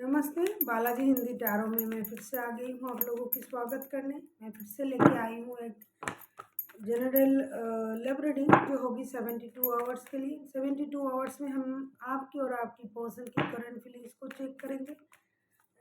नमस्ते, बालाजी हिंदी टैरो में मैं फिर से आ गई हूँ आप लोगों की स्वागत करने। मैं फिर से लेके आई हूँ एक जनरल लव रीडिंग जो होगी 72 आवर्स के लिए। 72 आवर्स में हम आपकी और आपकी पर्सन की करंट फीलिंग्स को चेक करेंगे,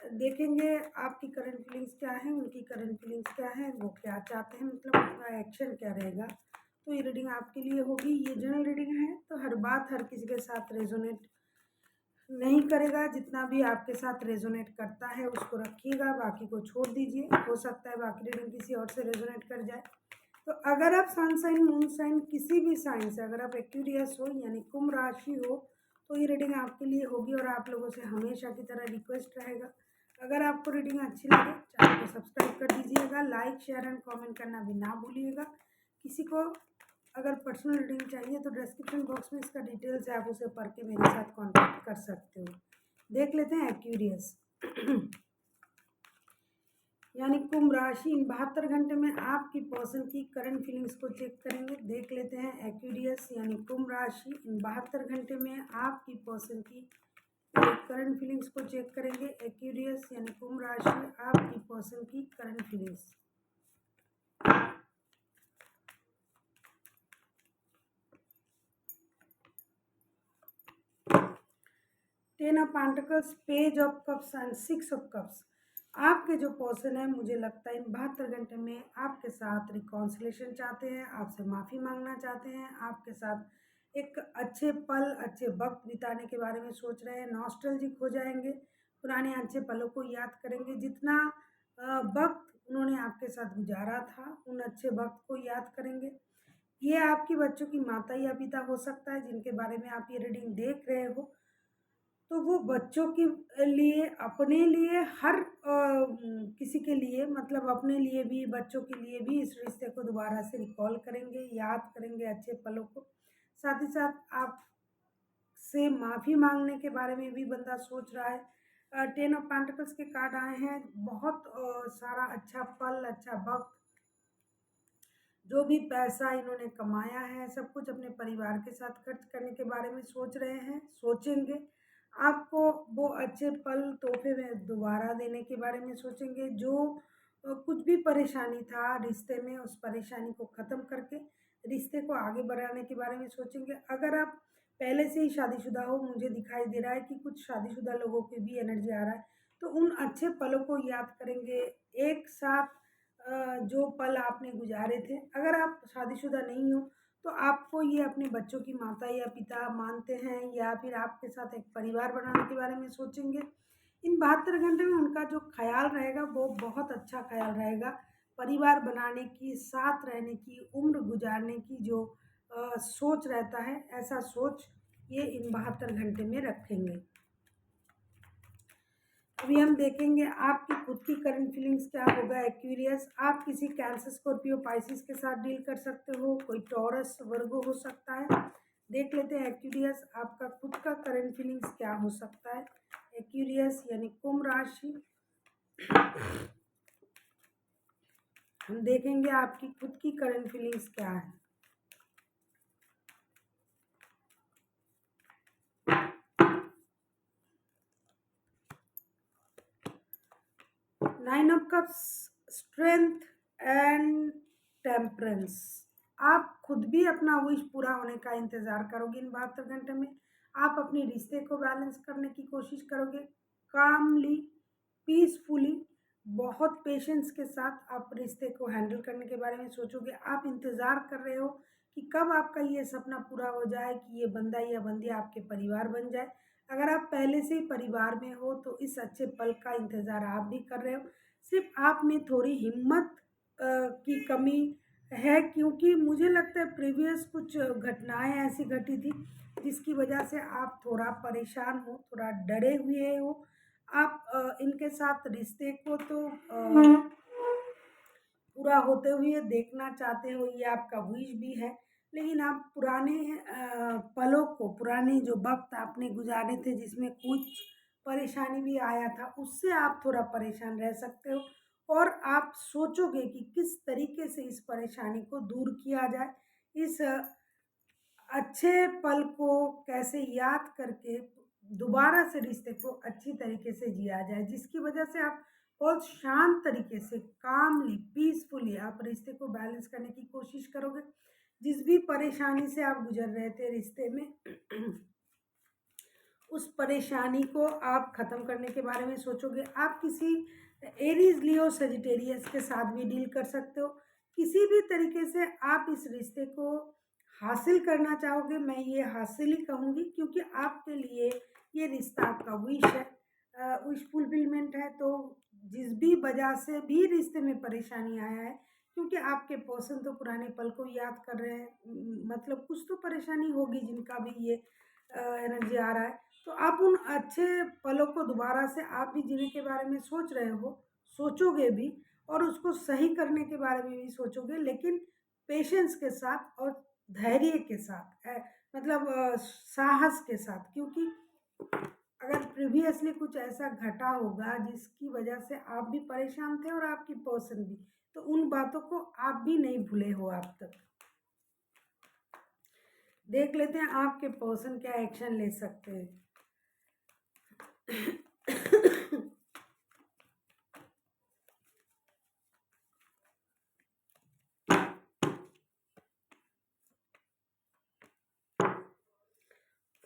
देखेंगे आपकी करंट फीलिंग्स क्या है, उनकी करंट फीलिंग्स क्या है, वो क्या चाहते हैं, मतलब उनका एक्शन क्या रहेगा। तो ये रीडिंग आपके लिए होगी। ये जनरल रीडिंग है तो हर बात हर किसी के साथ रेजोनेट नहीं करेगा। जितना भी आपके साथ रेजोनेट करता है उसको रखिएगा, बाकी को छोड़ दीजिए। हो सकता है बाकी रीडिंग किसी और से रेजोनेट कर जाए। तो अगर आप सन साइन मून साइन किसी भी साइन से अगर आप एक्वेरियस हो यानी कुंभ राशि हो तो ये रीडिंग आपके लिए होगी। और आप लोगों से हमेशा की तरह रिक्वेस्ट रहेगा, अगर आपको रीडिंग अच्छी लगे चैनल को सब्सक्राइब कर दीजिएगा, लाइक शेयर एंड कमेंट करना भी ना भूलिएगा। किसी को अगर पर्सनल रीडिंग चाहिए तो डिस्क्रिप्शन बॉक्स में इसका डिटेल्स है, आप उसे पढ़ के मेरे साथ कांटेक्ट कर सकते हो। देख लेते हैं एक्वेरियस यानी कुंभ राशि। इन 72 घंटे में आपकी पर्सन की करंट फीलिंग्स को चेक करेंगे। देख लेते हैं एक्वेरियस यानी कुंभ राशि, इन 72 घंटे में आपकी पर्सन की करंट फीलिंग्स को चेक करेंगे। एक्वेरियस यानी कुंभ राशि, आपकी पर्सन की current feelings. Ten of pentacles, page of cups and 6 of cups. आपके जो पर्सन है मुझे लगता है इन 72 घंटे में आपके साथ रिकॉन्सिलेशन चाहते हैं, आपसे माफ़ी मांगना चाहते हैं, आपके साथ एक अच्छे पल अच्छे वक्त बिताने के बारे में सोच रहे हैं। नॉस्टैल्जिक हो जाएंगे, पुराने अच्छे पलों को याद करेंगे। जितना वक्त उन्होंने आपके साथ गुजारा था उन अच्छे वक्त को याद करेंगे। ये आपकी बच्चों की माता या पिता हो सकता है जिनके बारे में आप ये रीडिंग देख रहे हो। तो वो बच्चों के लिए, अपने लिए, हर किसी के लिए, मतलब अपने लिए भी बच्चों के लिए भी इस रिश्ते को दोबारा से रिकॉल करेंगे, याद करेंगे अच्छे पलों को। साथ ही साथ आप से माफ़ी मांगने के बारे में भी बंदा सोच रहा है। टेन ऑफ पेंटिकल्स के कार्ड आए हैं। बहुत सारा अच्छा पल अच्छा वक्त, जो भी पैसा इन्होंने कमाया है सब कुछ अपने परिवार के साथ खर्च करने के बारे में सोच रहे हैं, सोचेंगे। आपको वो अच्छे पल तोहफे में दोबारा देने के बारे में सोचेंगे। जो कुछ भी परेशानी था रिश्ते में उस परेशानी को ख़त्म करके रिश्ते को आगे बढ़ाने के बारे में सोचेंगे। अगर आप पहले से ही शादीशुदा हो, मुझे दिखाई दे रहा है कि कुछ शादीशुदा लोगों की भी एनर्जी आ रहा है, तो उन अच्छे पलों को याद करेंगे। एक साथ जो पल आपने गुजारे थे। अगर आप शादीशुदा नहीं हो तो आपको ये अपने बच्चों की माता या पिता मानते हैं या फिर आपके साथ एक परिवार बनाने के बारे में सोचेंगे। इन 72 घंटे में उनका जो ख्याल रहेगा वो बहुत अच्छा ख्याल रहेगा। परिवार बनाने की, साथ रहने की, उम्र गुजारने की जो सोच रहता है, ऐसा सोच ये इन 72 घंटे में रखेंगे। अभी हम देखेंगे आपकी खुद की करंट फीलिंग्स क्या होगा। एक्वेरियस, आप किसी कैंसर, स्कॉर्पियो, पाइसिस के साथ डील कर सकते हो, कोई टॉरस, वर्गो हो सकता है। देख लेते हैं एक्वेरियस आपका खुद का करंट फीलिंग्स क्या हो सकता है। एक्वेरियस यानी कुंभ राशि, हम देखेंगे आपकी खुद की करंट फीलिंग्स क्या है। Nine of cups, strength and temperance. आप खुद भी अपना विश पूरा होने का इंतज़ार करोगे इन 72 घंटे में। आप अपने रिश्ते को बैलेंस करने की कोशिश करोगे, कामली, पीसफुली, बहुत पेशेंस के साथ आप रिश्ते को हैंडल करने के बारे में सोचोगे। आप इंतज़ार कर रहे हो कि कब आपका ये सपना पूरा हो जाए कि ये बंदा या बंदी आपके परिवार बन जाए। अगर आप पहले से ही परिवार में हो तो इस अच्छे पल का इंतज़ार आप भी कर रहे हो। सिर्फ आप में थोड़ी हिम्मत की कमी है, क्योंकि मुझे लगता है प्रीवियस कुछ घटनाएं ऐसी घटी थी जिसकी वजह से आप थोड़ा परेशान हो, थोड़ा डरे हुए हो। आप इनके साथ रिश्ते को तो पूरा होते हुए देखना चाहते हो, ये आपका विश भी है। लेकिन आप पुराने पलों को, पुराने जो वक्त आपने गुजारे थे जिसमें कुछ परेशानी भी आया था, उससे आप थोड़ा परेशान रह सकते हो। और आप सोचोगे कि किस तरीके से इस परेशानी को दूर किया जाए, इस अच्छे पल को कैसे याद करके दोबारा से रिश्ते को अच्छी तरीके से जिया जाए, जिसकी वजह से आप बहुत शांत तरीके से, कामली, पीसफुली आप रिश्ते को बैलेंस करने की कोशिश करोगे। जिस भी परेशानी से आप गुजर रहे थे रिश्ते में उस परेशानी को आप ख़त्म करने के बारे में सोचोगे। आप किसी एरीज, लियो, सजिटेरियस के साथ भी डील कर सकते हो। किसी भी तरीके से आप इस रिश्ते को हासिल करना चाहोगे, मैं ये हासिल ही कहूँगी, क्योंकि आपके लिए ये रिश्ता आपका विश है, विश फुलफिलमेंट है। तो जिस भी वजह से भी रिश्ते में परेशानी आया है, क्योंकि आपके पर्सन तो पुराने पल को याद कर रहे हैं, मतलब कुछ तो परेशानी होगी जिनका भी ये एनर्जी आ रहा है। तो आप उन अच्छे पलों को दोबारा से आप भी जीने के बारे में सोच रहे हो, सोचोगे भी, और उसको सही करने के बारे में भी सोचोगे, लेकिन पेशेंस के साथ और धैर्य के साथ, मतलब साहस के साथ। क्योंकि अगर प्रीवियसली कुछ ऐसा घटा होगा जिसकी वजह से आप भी परेशान थे और आपकी पर्सन भी, तो उन बातों को आप भी नहीं भूले हो अब तक। देख लेते हैं आपके पर्सन क्या एक्शन ले सकते हैं।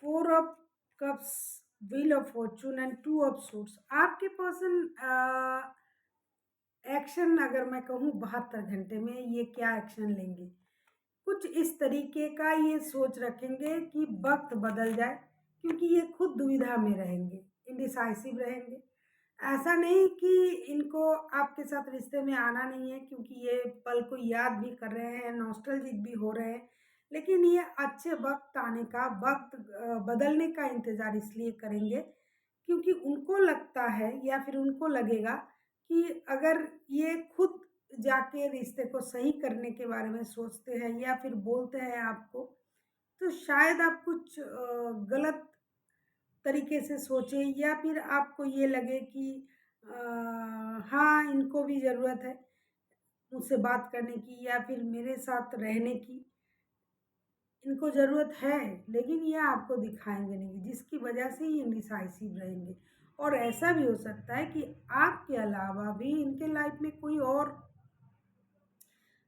4 of cups, wheel of Fortune and 2 of suits. आपके पर्सन एक्शन अगर मैं कहूँ 72 घंटे में ये क्या एक्शन लेंगे, कुछ इस तरीके का ये सोच रखेंगे कि वक्त बदल जाए, क्योंकि ये खुद दुविधा में रहेंगे, इंडिसाइसिव रहेंगे। ऐसा नहीं कि इनको आपके साथ रिश्ते में आना नहीं है, क्योंकि ये पल को याद भी कर रहे हैं, नॉस्टैल्जिक भी हो रहे हैं, लेकिन ये अच्छे वक्त आने का, वक्त बदलने का इंतज़ार इसलिए करेंगे क्योंकि उनको लगता है या फिर उनको लगेगा कि अगर ये खुद जाके रिश्ते को सही करने के बारे में सोचते हैं या फिर बोलते हैं आपको, तो शायद आप कुछ गलत तरीके से सोचें, या फिर आपको ये लगे कि हाँ, इनको भी ज़रूरत है मुझसे बात करने की या फिर मेरे साथ रहने की, इनको ज़रूरत है, लेकिन ये आपको दिखाएँगे नहीं, जिसकी वजह से ये इंडिसाइसिव रहेंगे। और ऐसा भी हो सकता है कि आपके अलावा भी इनके लाइफ में कोई और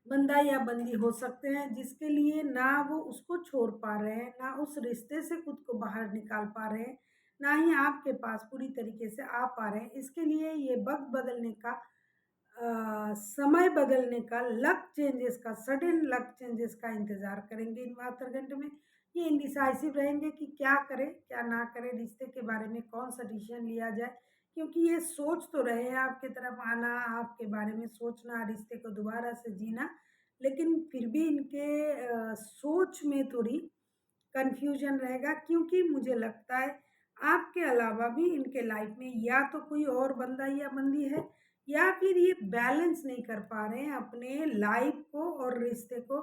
बंदा या बंदी हो सकते हैं, जिसके लिए ना वो उसको छोड़ पा रहे हैं, ना उस रिश्ते से खुद को बाहर निकाल पा रहे हैं, ना ही आपके पास पूरी तरीके से आ पा रहे हैं। इसके लिए ये वक़्त बदलने का, समय बदलने का, लक चेंजेस का, सडन लक चेंजेस का इंतज़ार करेंगे इन 72 घंटे में। ये इंडिसाइसिव रहेंगे कि क्या करें, क्या ना करें, रिश्ते के बारे में कौन-सा डिसीज़न लिया जाए। क्योंकि ये सोच तो रहे हैं आपकी तरफ आना, आपके बारे में सोचना, रिश्ते को दोबारा से जीना, लेकिन फिर भी इनके सोच में थोड़ी कन्फ्यूजन रहेगा, क्योंकि मुझे लगता है आपके अलावा भी इनके लाइफ में या तो कोई और बंदा या बंदी है, या फिर ये बैलेंस नहीं कर पा रहे हैं अपने लाइफ को और रिश्ते को,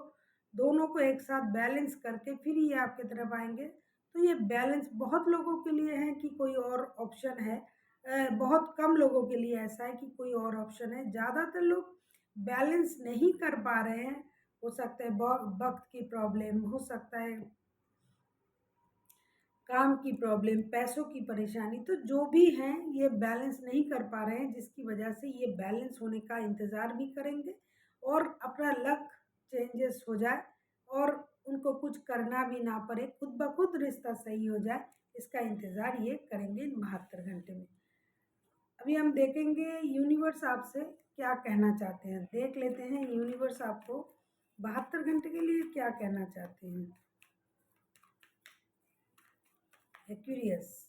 दोनों को एक साथ बैलेंस करके फिर ये आपकी तरफ आएंगे। तो ये बैलेंस बहुत लोगों के लिए है कि कोई और ऑप्शन है, बहुत कम लोगों के लिए ऐसा है कि कोई और ऑप्शन है। ज़्यादातर लोग बैलेंस नहीं कर पा रहे हैं। हो सकता है वक्त की प्रॉब्लम, हो सकता है काम की प्रॉब्लम, पैसों की परेशानी, तो जो भी हैं ये बैलेंस नहीं कर पा रहे हैं, जिसकी वजह से ये बैलेंस होने का इंतज़ार भी करेंगे और अपना लक चेंजेस हो जाए और उनको कुछ करना भी ना पड़े, खुद ब खुद रिश्ता सही हो जाए, इसका इंतज़ार ये करेंगे इन 72 घंटे में। अभी हम देखेंगे यूनिवर्स आपसे क्या कहना चाहते हैं। देख लेते हैं यूनिवर्स आपको 72 घंटे के लिए क्या कहना चाहते हैं। एक्वेरियस,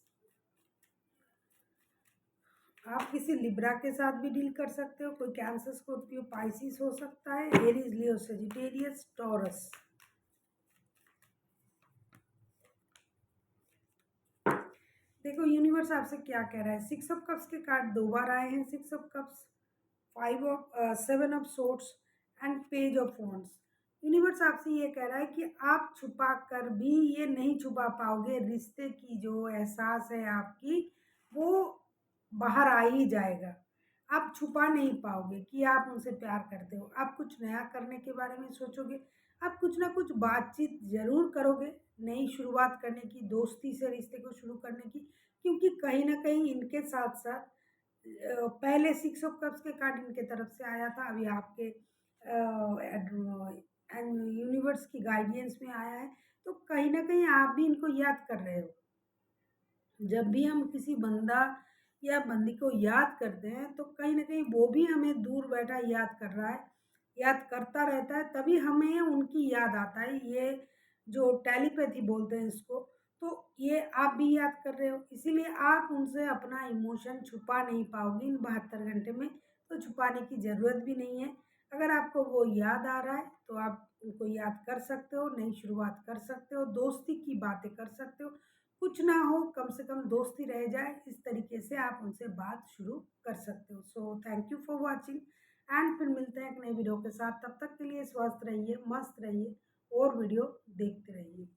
आप किसी लिब्रा के साथ भी डील कर सकते हो, कोई कैंसर, स्कॉर्पियो, पाइसिस हो सकता है, एरीज, लियो, सजिटेरियस, टॉरस। देखो यूनिवर्स आपसे क्या कह रहा है। 6 ऑफ कप्स के कार्ड 2 बार आए हैं, 6 of cups, 7 of swords and page of wands. Universe आपसे ये कह रहा है कि आप छुपा कर भी ये नहीं छुपा पाओगे, रिश्ते की जो एहसास है आपकी, वो बाहर आ ही जाएगा। आप छुपा नहीं पाओगे कि आप उनसे प्यार करते हो। आप कुछ नया करने के बारे में सोचोगे, आप कुछ ना कुछ बातचीत ज़रूर करोगे, नई शुरुआत करने की, दोस्ती से रिश्ते को शुरू करने की, क्योंकि कहीं न कहीं इनके साथ-साथ पहले 6 ऑफ कप्स के कार्ड इनके तरफ से आया था, अभी आपके यूनिवर्स की गाइडेंस में आया है, तो कहीं न कहीं आप भी इनको याद कर रहे हो। जब भी हम किसी बंदा या बंदी को याद करते हैं तो कहीं न कहीं वो भी हमें दूर बैठा याद कर रहा है, याद करता रहता है, तभी हमें उनकी याद आता है। ये जो टेलीपैथी बोलते हैं इसको, तो ये आप भी याद कर रहे हो, इसीलिए आप उनसे अपना इमोशन छुपा नहीं पाओगे इन 72 घंटे में, तो छुपाने की ज़रूरत भी नहीं है। अगर आपको वो याद आ रहा है, तो आप उनको याद कर सकते हो, नई शुरुआत कर सकते हो, दोस्ती की बातें कर सकते हो। कुछ ना हो, कम से कम दोस्ती रह जाए, इस तरीके से आप उनसे बात शुरू कर सकते हो। So thank you for watching and फिर मिलते हैं एक नई वीडियो के साथ। तब तक के लिए स्वस्थ रहिए, मस्त रहिए और वीडियो देखते रहिए।